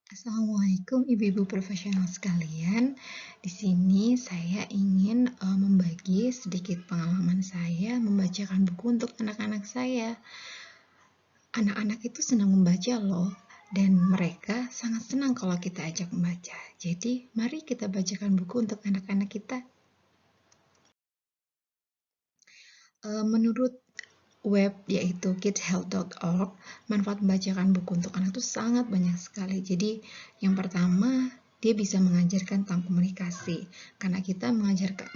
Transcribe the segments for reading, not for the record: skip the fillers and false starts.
Assalamualaikum ibu-ibu profesional sekalian. Di sini saya ingin membagi sedikit pengalaman saya membacakan buku untuk anak-anak saya. Anak-anak itu senang membaca loh, dan mereka sangat senang kalau kita ajak membaca. Jadi, mari kita bacakan buku untuk anak-anak kita. Menurut web yaitu kidshealth.org, manfaat membacakan buku untuk anak itu sangat banyak sekali. Jadi yang pertama, dia bisa mengajarkan tentang komunikasi, karena kita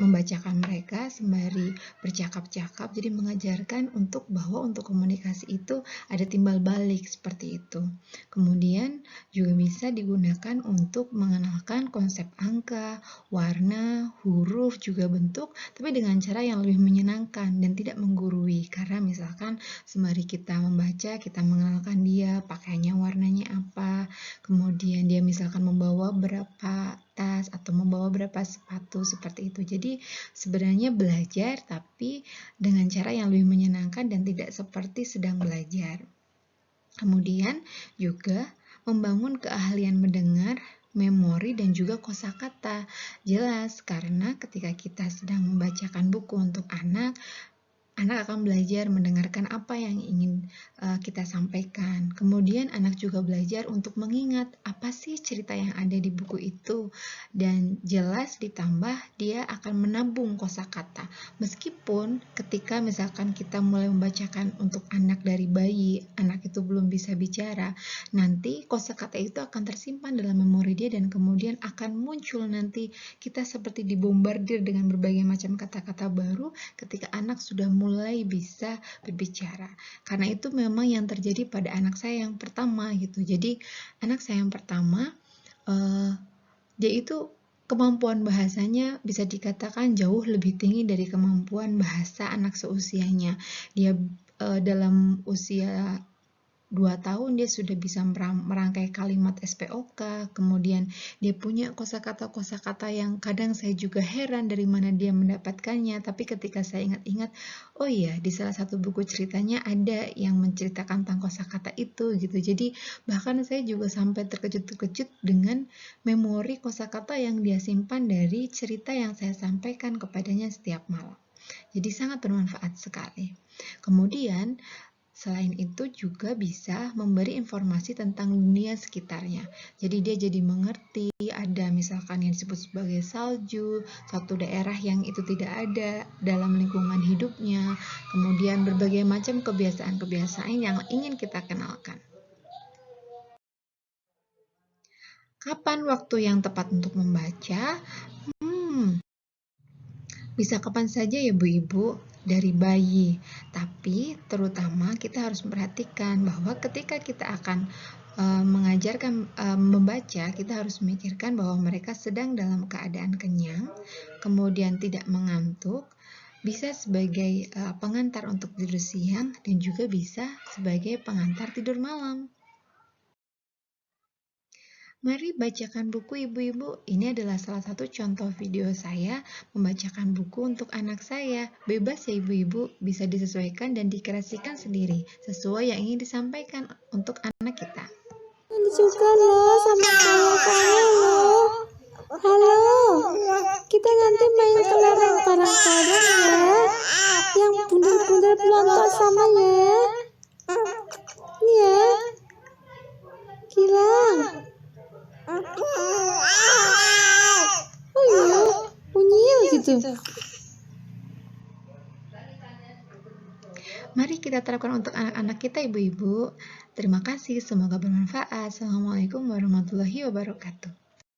membacakan mereka sembari bercakap-cakap, jadi mengajarkan bahwa untuk komunikasi itu ada timbal balik seperti itu. Kemudian juga bisa digunakan untuk mengenalkan konsep angka, warna, huruf, juga bentuk, tapi dengan cara yang lebih menyenangkan dan tidak menggurui. Karena misalkan sembari kita membaca, kita mengenalkan dia pakaiannya warnanya apa, kemudian dia misalkan membawa berapa tas atau membawa berapa sepatu seperti itu. Jadi sebenarnya belajar tapi dengan cara yang lebih menyenangkan dan tidak seperti sedang belajar. Kemudian juga membangun keahlian mendengar, memori, dan juga kosakata. Jelas, karena ketika kita sedang membacakan buku untuk anak akan belajar mendengarkan apa yang ingin kita sampaikan. Kemudian anak juga belajar untuk mengingat apa sih cerita yang ada di buku itu. Dan jelas ditambah dia akan menabung kosakata. Meskipun ketika misalkan kita mulai membacakan untuk anak dari bayi, anak itu belum bisa bicara, nanti kosakata itu akan tersimpan dalam memori dia dan kemudian akan muncul nanti kita seperti dibombardir dengan berbagai macam kata-kata baru ketika anak sudah mulai bisa berbicara. Karena itu memang yang terjadi pada anak saya yang pertama gitu. Jadi anak saya yang pertama dia itu kemampuan bahasanya bisa dikatakan jauh lebih tinggi dari kemampuan bahasa anak seusianya. Dia dalam usia 2 tahun dia sudah bisa merangkai kalimat SPOK, kemudian dia punya kosakata-kosakata yang kadang saya juga heran dari mana dia mendapatkannya, tapi ketika saya ingat-ingat, oh iya, di salah satu buku ceritanya ada yang menceritakan tentang kosakata itu gitu. Jadi bahkan saya juga sampai terkejut-terkejut dengan memori kosakata yang dia simpan dari cerita yang saya sampaikan kepadanya setiap malam. Jadi sangat bermanfaat sekali. Kemudian selain itu juga bisa memberi informasi tentang dunia sekitarnya. Jadi dia jadi mengerti ada misalkan yang disebut sebagai salju, satu daerah yang itu tidak ada dalam lingkungan hidupnya, kemudian berbagai macam kebiasaan-kebiasaan yang ingin kita kenalkan. Kapan waktu yang tepat untuk membaca? Bisa kapan saja ya Bu Ibu, dari bayi. Tapi terutama kita harus memperhatikan bahwa ketika kita akan mengajarkan membaca, kita harus memikirkan bahwa mereka sedang dalam keadaan kenyang, kemudian tidak mengantuk, bisa sebagai pengantar untuk tidur siang dan juga bisa sebagai pengantar tidur malam. Mari bacakan buku ibu-ibu. Ini adalah salah satu contoh video saya membacakan buku untuk anak saya. Bebas ya ibu-ibu, bisa disesuaikan dan dikreasikan sendiri sesuai yang ingin disampaikan untuk anak kita. Ini juga loh sama kayak loh. Halo, kita nanti main kelereng bareng-bareng ya. Yang bundar-bundar pelontos sama ya. Ini ya. Gilang. Oh iya, unyil gitu. Mari kita terapkan untuk anak-anak kita ibu-ibu. Terima kasih, semoga bermanfaat. Assalamualaikum warahmatullahi wabarakatuh.